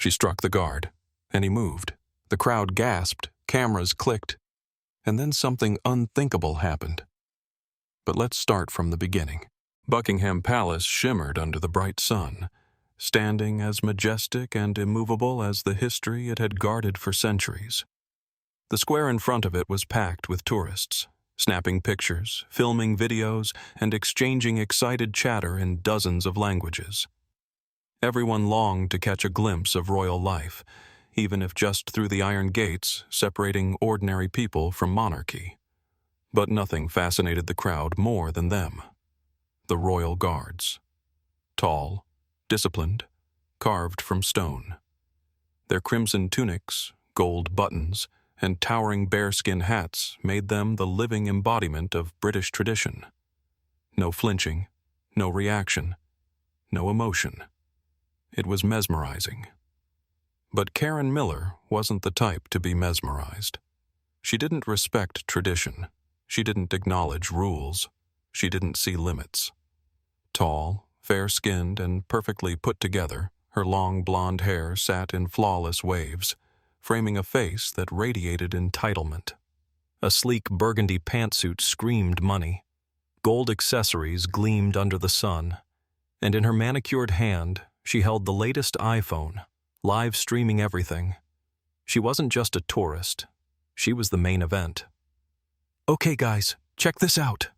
She struck the guard, and he moved. The crowd gasped, cameras clicked, and then something unthinkable happened. But let's start from the beginning. Buckingham Palace shimmered under the bright sun, standing as majestic and immovable as the history it had guarded for centuries. The square in front of it was packed with tourists, snapping pictures, filming videos, and exchanging excited chatter in dozens of languages. Everyone longed to catch a glimpse of royal life, even if just through the iron gates separating ordinary people from monarchy. But nothing fascinated the crowd more than them. The royal guards. Tall, disciplined, carved from stone. Their crimson tunics, gold buttons, and towering bearskin hats made them the living embodiment of British tradition. No flinching, no reaction, no emotion. It was mesmerizing. But Karen Miller wasn't the type to be mesmerized. She didn't respect tradition. She didn't acknowledge rules. She didn't see limits. Tall, fair-skinned, and perfectly put together, her long blonde hair sat in flawless waves, framing a face that radiated entitlement. A sleek burgundy pantsuit screamed money. Gold accessories gleamed under the sun, and in her manicured hand, she held the latest iPhone, live streaming everything. She wasn't just a tourist. She was the main event. "Okay, guys, check this out."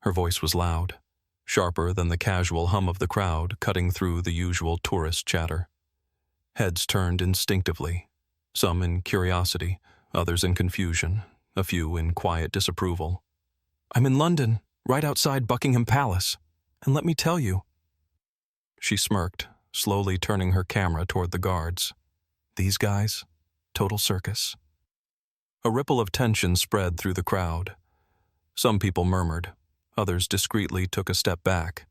Her voice was loud, sharper than the casual hum of the crowd cutting through the usual tourist chatter. Heads turned instinctively, some in curiosity, others in confusion, a few in quiet disapproval. "I'm in London, right outside Buckingham Palace, and let me tell you." She smirked, slowly turning her camera toward the guards. These guys, total circus. A ripple of tension spread through the crowd. Some people murmured, others discreetly took a step back.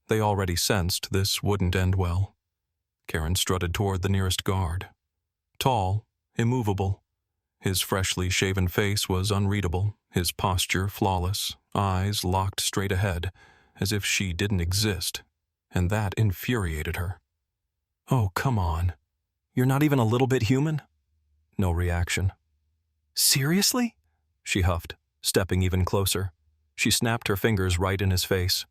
They already sensed this wouldn't end well. Karen strutted toward the nearest guard. Tall, immovable. His freshly shaven face was unreadable, his posture flawless, eyes locked straight ahead, as if she didn't exist, and that infuriated her. "Oh, come on. You're not even a little bit human?" No reaction. "Seriously?" she huffed, stepping even closer. She snapped her fingers right in his face.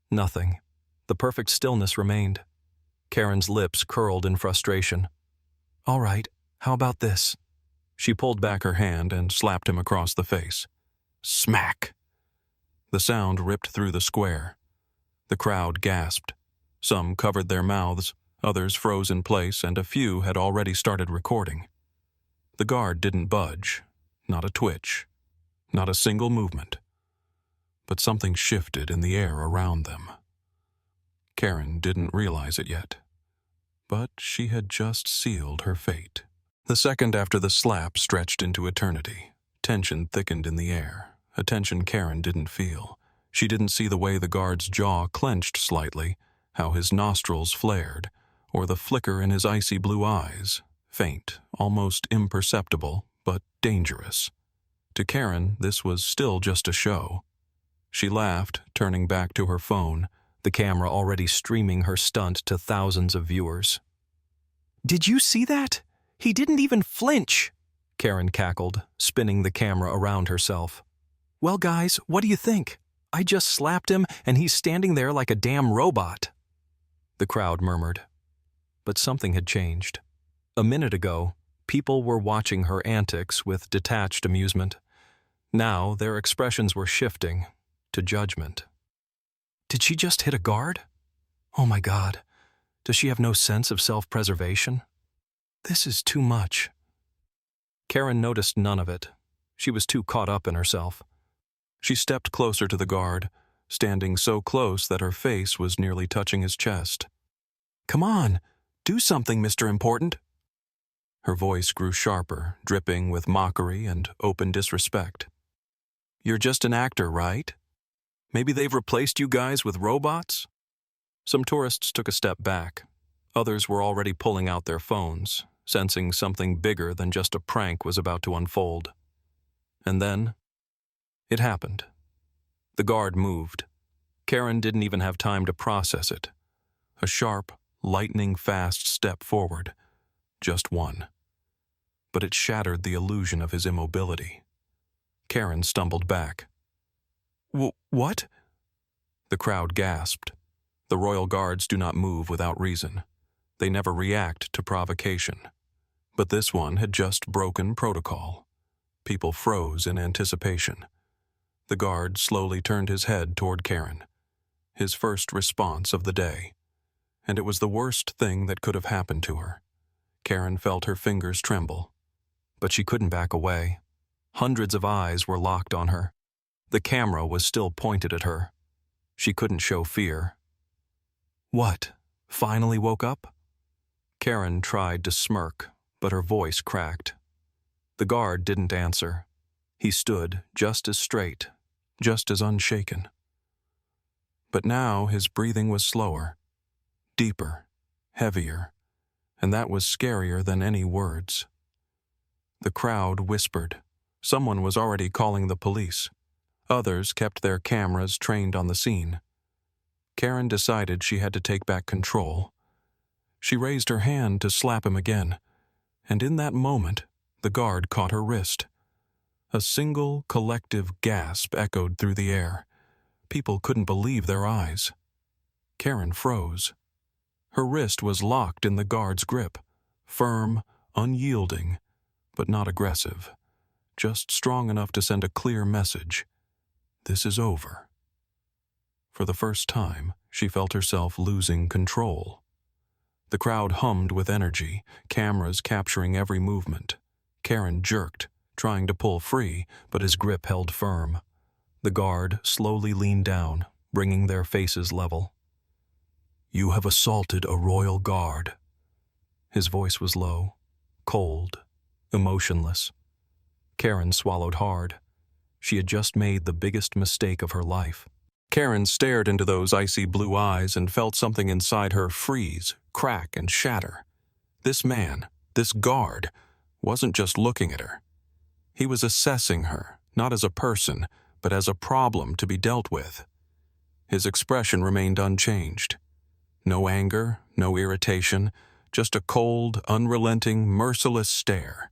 Nothing. The perfect stillness remained. Karen's lips curled in frustration. "All right, how about this?" She pulled back her hand and slapped him across the face. Smack! The sound ripped through the square. The crowd gasped. Some covered their mouths, others froze in place, and a few had already started recording. The guard didn't budge, not a twitch, not a single movement. But something shifted in the air around them. Karen didn't realize it yet, but she had just sealed her fate. The second after the slap stretched into eternity. Tension thickened in the air, a tension Karen didn't feel. She didn't see the way the guard's jaw clenched slightly, how his nostrils flared, or the flicker in his icy blue eyes, faint, almost imperceptible, but dangerous. To Karen, this was still just a show. She laughed, turning back to her phone, the camera already streaming her stunt to thousands of viewers. "Did you see that? He didn't even flinch!" Karen cackled, spinning the camera around herself. "Well, guys, what do you think? I just slapped him, and he's standing there like a damn robot." The crowd murmured. But something had changed. A minute ago, people were watching her antics with detached amusement. Now, their expressions were shifting to judgment. Did she just hit a guard? Oh my God, does she have no sense of self-preservation? This is too much. Karen noticed none of it. She was too caught up in herself. She stepped closer to the guard, standing so close that her face was nearly touching his chest. "Come on, do something, Mr. Important." Her voice grew sharper, dripping with mockery and open disrespect. "You're just an actor, right? Maybe they've replaced you guys with robots?" Some tourists took a step back. Others were already pulling out their phones, sensing something bigger than just a prank was about to unfold. And then, it happened. The guard moved. Karen didn't even have time to process it. A sharp, lightning-fast step forward, just one. But it shattered the illusion of his immobility. Karen stumbled back. What? The crowd gasped. The royal guards do not move without reason. They never react to provocation. But this one had just broken protocol. People froze in anticipation. The guard slowly turned his head toward Karen, his first response of the day. And it was the worst thing that could have happened to her. Karen felt her fingers tremble. But she couldn't back away. Hundreds of eyes were locked on her. The camera was still pointed at her. She couldn't show fear. What? Finally woke up? Karen tried to smirk, but her voice cracked. The guard didn't answer. He stood just as straight, just as unshaken. But now his breathing was slower, deeper, heavier, and that was scarier than any words. The crowd whispered. Someone was already calling the police. Others kept their cameras trained on the scene. Karen decided she had to take back control. She raised her hand to slap him again, and in that moment, the guard caught her wrist. A single, collective gasp echoed through the air. People couldn't believe their eyes. Karen froze. Her wrist was locked in the guard's grip, firm, unyielding, but not aggressive, just strong enough to send a clear message. This is over. For the first time, she felt herself losing control. The crowd hummed with energy, cameras capturing every movement. Karen jerked, trying to pull free, but his grip held firm. The guard slowly leaned down, bringing their faces level. "You have assaulted a royal guard." His voice was low, cold, emotionless. Karen swallowed hard. She had just made the biggest mistake of her life. Karen stared into those icy blue eyes and felt something inside her freeze, crack, and shatter. This man, this guard, wasn't just looking at her. He was assessing her, not as a person, but as a problem to be dealt with. His expression remained unchanged. No anger, no irritation, just a cold, unrelenting, merciless stare.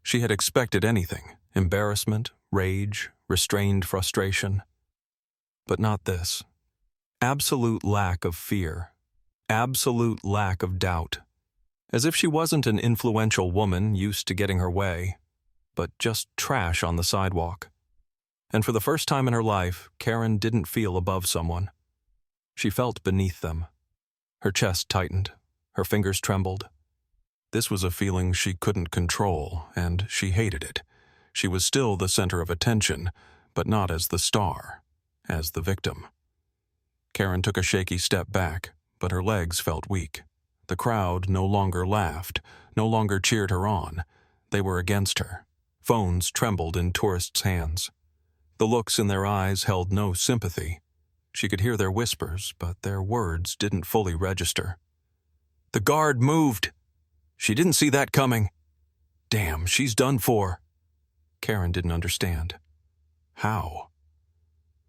She had expected anything: embarrassment, rage, restrained frustration. But not this. Absolute lack of fear. Absolute lack of doubt. As if she wasn't an influential woman used to getting her way, but just trash on the sidewalk. And for the first time in her life, Karen didn't feel above someone. She felt beneath them. Her chest tightened. Her fingers trembled. This was a feeling she couldn't control, and she hated it. She was still the center of attention, but not as the star, as the victim. Karen took a shaky step back, but her legs felt weak. The crowd no longer laughed, no longer cheered her on. They were against her. Phones trembled in tourists' hands. The looks in their eyes held no sympathy. She could hear their whispers, but their words didn't fully register. "The guard moved. She didn't see that coming. Damn, she's done for." Karen didn't understand. How?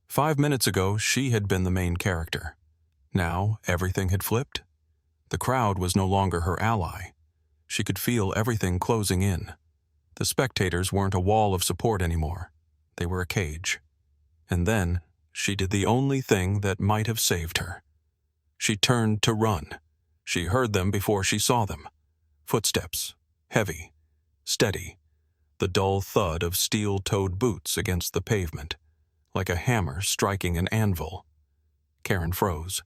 5 minutes ago, she had been the main character. Now, everything had flipped. The crowd was no longer her ally. She could feel everything closing in. The spectators weren't a wall of support anymore. They were a cage. And then, she did the only thing that might have saved her. She turned to run. She heard them before she saw them. Footsteps, heavy, steady, the dull thud of steel-toed boots against the pavement, like a hammer striking an anvil. Karen froze.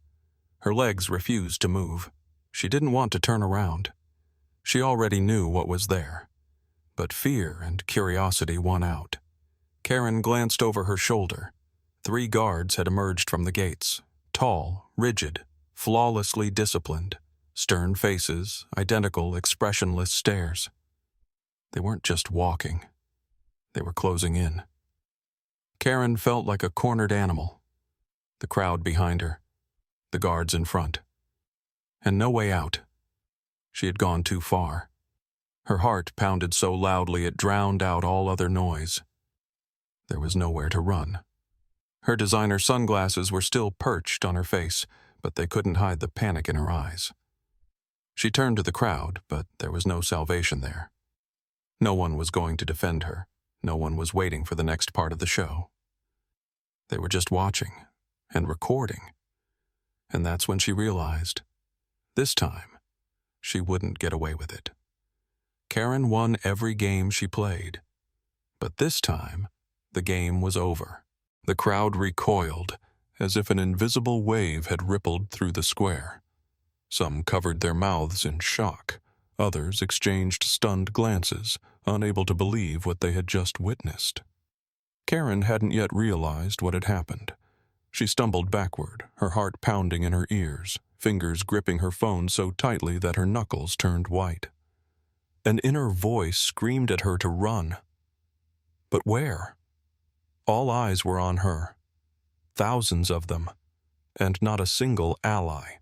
Her legs refused to move. She didn't want to turn around. She already knew what was there. But fear and curiosity won out. Karen glanced over her shoulder. 3 guards had emerged from the gates, tall, rigid, flawlessly disciplined. Stern faces, identical, expressionless stares. They weren't just walking. They were closing in. Karen felt like a cornered animal. The crowd behind her. The guards in front. And no way out. She had gone too far. Her heart pounded so loudly it drowned out all other noise. There was nowhere to run. Her designer sunglasses were still perched on her face, but they couldn't hide the panic in her eyes. She turned to the crowd, but there was no salvation there. No one was going to defend her. No one was waiting for the next part of the show. They were just watching and recording. And that's when she realized, this time, she wouldn't get away with it. Karen won every game she played. But this time, the game was over. The crowd recoiled, as if an invisible wave had rippled through the square. Some covered their mouths in shock. Others exchanged stunned glances, unable to believe what they had just witnessed. Karen hadn't yet realized what had happened. She stumbled backward, her heart pounding in her ears, fingers gripping her phone so tightly that her knuckles turned white. An inner voice screamed at her to run. But where? All eyes were on her. Thousands of them, and not a single ally.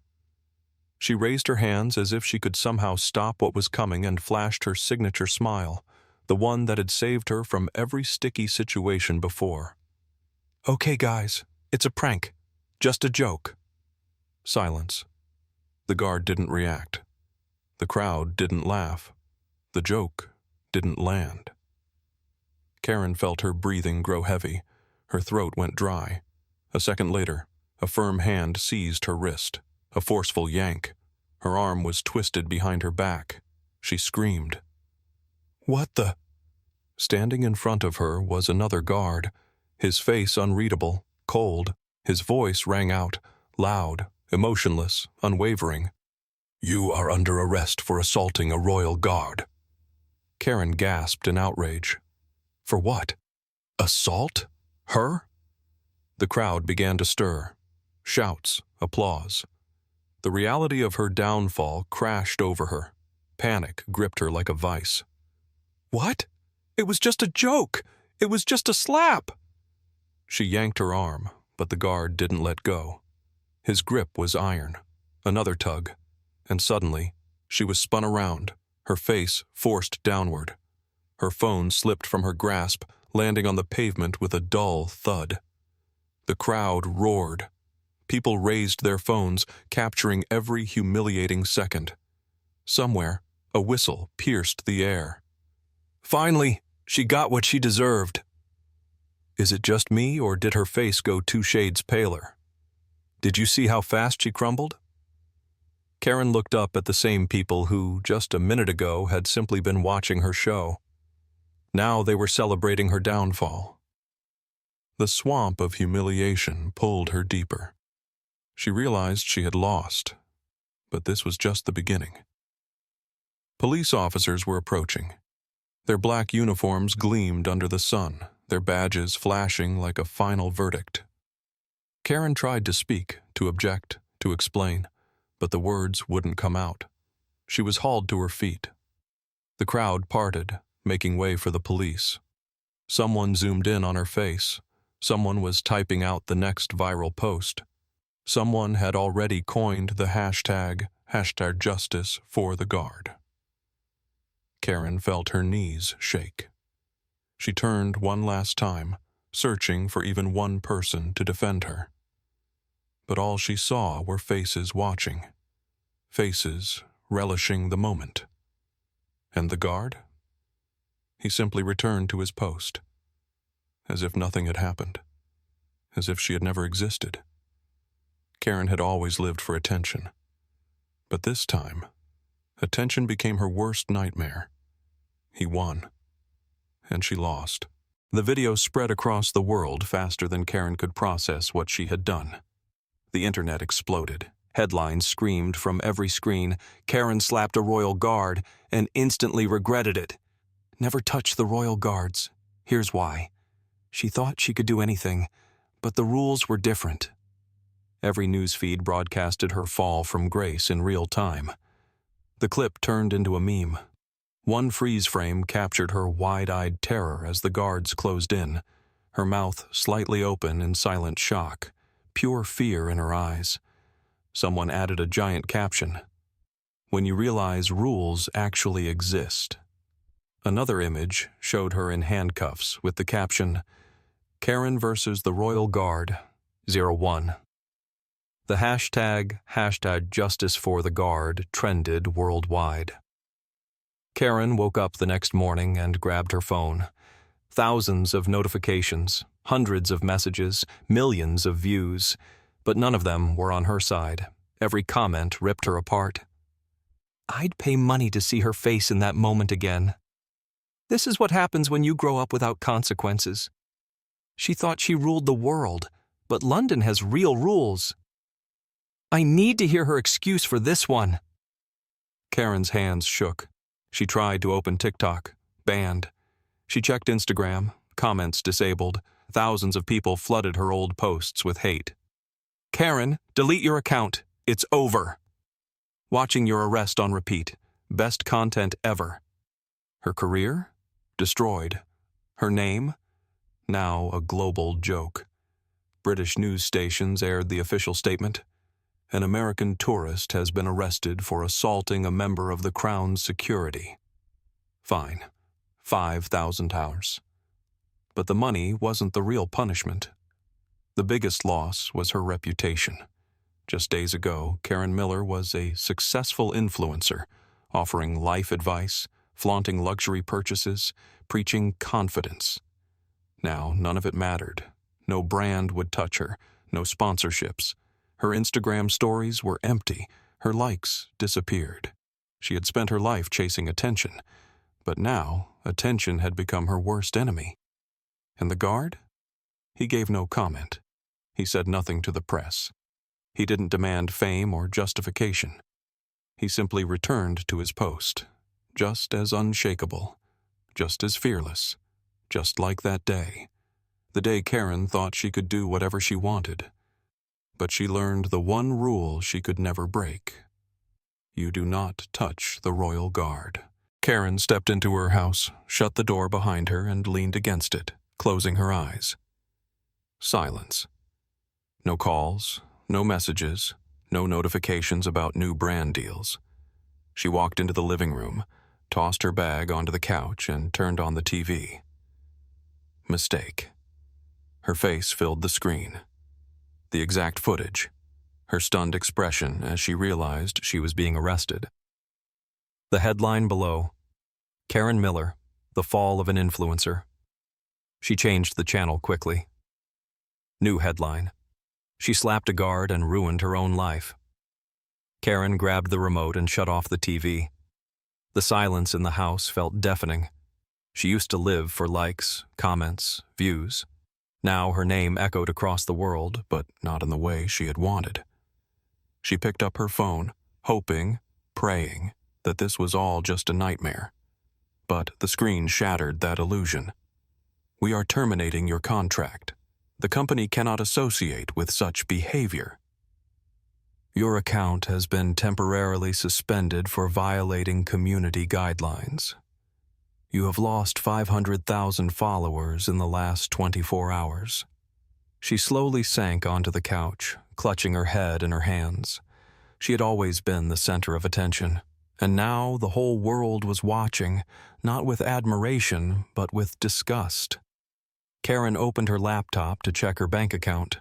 She raised her hands as if she could somehow stop what was coming and flashed her signature smile, the one that had saved her from every sticky situation before. "Okay, guys, it's a prank. Just a joke." Silence. The guard didn't react. The crowd didn't laugh. The joke didn't land. Karen felt her breathing grow heavy. Her throat went dry. A second later, a firm hand seized her wrist. A forceful yank. Her arm was twisted behind her back. She screamed. "What the?" Standing in front of her was another guard, his face unreadable, cold. His voice rang out, loud, emotionless, unwavering. "You are under arrest for assaulting a royal guard." Karen gasped in outrage. For what? Assault? Her? The crowd began to stir. Shouts, applause. The reality of her downfall crashed over her. Panic gripped her like a vice. "What? It was just a joke! It was just a slap!" She yanked her arm, but the guard didn't let go. His grip was iron. Another tug, and suddenly, she was spun around, her face forced downward. Her phone slipped from her grasp, landing on the pavement with a dull thud. The crowd roared. People raised their phones, capturing every humiliating second. Somewhere, a whistle pierced the air. "Finally, she got what she deserved." Is it just me, or did her face go 2 shades paler? Did you see how fast she crumbled? Karen looked up at the same people who, just a minute ago, had simply been watching her show. Now they were celebrating her downfall. The swamp of humiliation pulled her deeper. She realized she had lost, but this was just the beginning. Police officers were approaching. Their black uniforms gleamed under the sun, their badges flashing like a final verdict. Karen tried to speak, to object, to explain, but the words wouldn't come out. She was hauled to her feet. The crowd parted, making way for the police. Someone zoomed in on her face. Someone was typing out the next viral post. Someone had already coined the hashtag #justice for the guard. Karen felt her knees shake. She turned one last time, searching for even one person to defend her. But all she saw were faces watching. Faces relishing the moment. And the guard? He simply returned to his post, as if nothing had happened, as if she had never existed. Karen had always lived for attention. But this time, attention became her worst nightmare. He won, and she lost. The video spread across the world faster than Karen could process what she had done. The internet exploded. Headlines screamed from every screen, "Karen slapped a royal guard and instantly regretted it. Never touch the royal guards. Here's why. She thought she could do anything, but the rules were different." Every newsfeed broadcasted her fall from grace in real time. The clip turned into a meme. One freeze frame captured her wide-eyed terror as the guards closed in, her mouth slightly open in silent shock, pure fear in her eyes. Someone added a giant caption, "When you realize rules actually exist." Another image showed her in handcuffs with the caption, "Karen versus the Royal Guard, 01." The hashtag Justice for the Guard trended worldwide. Karen woke up the next morning and grabbed her phone. Thousands of notifications, hundreds of messages, millions of views, but none of them were on her side. Every comment ripped her apart. I'd pay money to see her face in that moment again. This is what happens when you grow up without consequences. She thought she ruled the world, but London has real rules. I need to hear her excuse for this one. Karen's hands shook. She tried to open TikTok, banned. She checked Instagram, comments disabled. Thousands of people flooded her old posts with hate. Karen, delete your account. It's over. Watching your arrest on repeat. Best content ever. Her career? Destroyed. Her name? Now a global joke. British news stations aired the official statement. An American tourist has been arrested for assaulting a member of the Crown's security. Fine. £5,000. But the money wasn't the real punishment. The biggest loss was her reputation. Just days ago, Karen Miller was a successful influencer, offering life advice, flaunting luxury purchases, preaching confidence. Now, none of it mattered. No brand would touch her, no sponsorships. Her Instagram stories were empty. Her likes disappeared. She had spent her life chasing attention, but now attention had become her worst enemy. And the guard? He gave no comment. He said nothing to the press. He didn't demand fame or justification. He simply returned to his post, just as unshakable, just as fearless, just like that day. The day Karen thought she could do whatever she wanted. But she learned the one rule she could never break. You do not touch the royal guard. Karen stepped into her house, shut the door behind her, and leaned against it, closing her eyes. Silence. No calls, no messages, no notifications about new brand deals. She walked into the living room, tossed her bag onto the couch, and turned on the TV. Mistake. Her face filled the screen. The exact footage. Her stunned expression as she realized she was being arrested. The headline below: Karen Miller, the fall of an influencer. She changed the channel quickly. New headline: She slapped a guard and ruined her own life. Karen grabbed the remote and shut off the TV. The silence in the house felt deafening. She used to live for likes, comments, views. Now her name echoed across the world, but not in the way she had wanted. She picked up her phone, hoping, praying, that this was all just a nightmare. But the screen shattered that illusion. We are terminating your contract. The company cannot associate with such behavior. Your account has been temporarily suspended for violating community guidelines. You have lost 500,000 followers in the last 24 hours. She slowly sank onto the couch, clutching her head in her hands. She had always been the center of attention, and now the whole world was watching, not with admiration, but with disgust. Karen opened her laptop to check her bank account.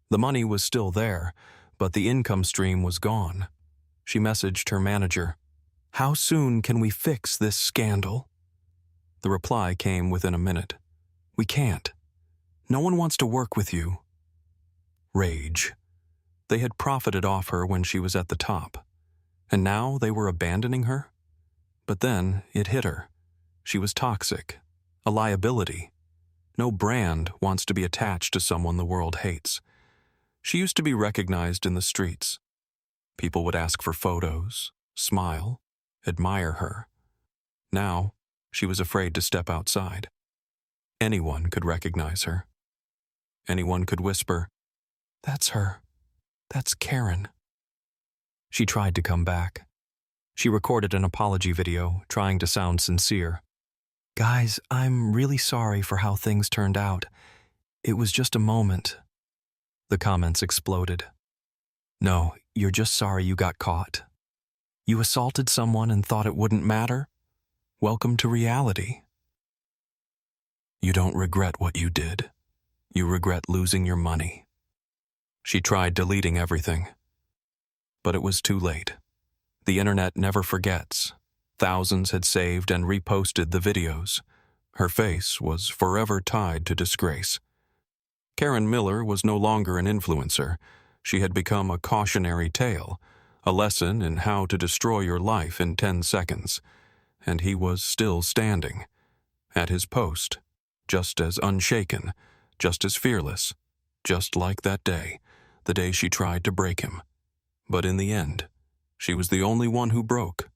The money was still there, but the income stream was gone. She messaged her manager. "How soon can we fix this scandal?" The reply came within a minute. "We can't. No one wants to work with you." Rage. They had profited off her when she was at the top, and now they were abandoning her? But then it hit her. She was toxic, a liability. No brand wants to be attached to someone the world hates. She used to be recognized in the streets. People would ask for photos, smile, admire her. Now, she was afraid to step outside. Anyone could recognize her. Anyone could whisper, "That's her. That's Karen." She tried to come back. She recorded an apology video, trying to sound sincere. "Guys, I'm really sorry for how things turned out. It was just a moment." The comments exploded. "No, you're just sorry you got caught. You assaulted someone and thought it wouldn't matter? Welcome to reality. You don't regret what you did. You regret losing your money." She tried deleting everything, But it was too late. The internet never forgets. Thousands had saved and reposted the videos. Her face was forever tied to disgrace. Karen Miller was no longer an influencer. She had become a cautionary tale, a lesson in how to destroy your life in 10 seconds. And he was still standing, at his post, just as unshaken, just as fearless, just like that day, the day she tried to break him. But in the end, she was the only one who broke.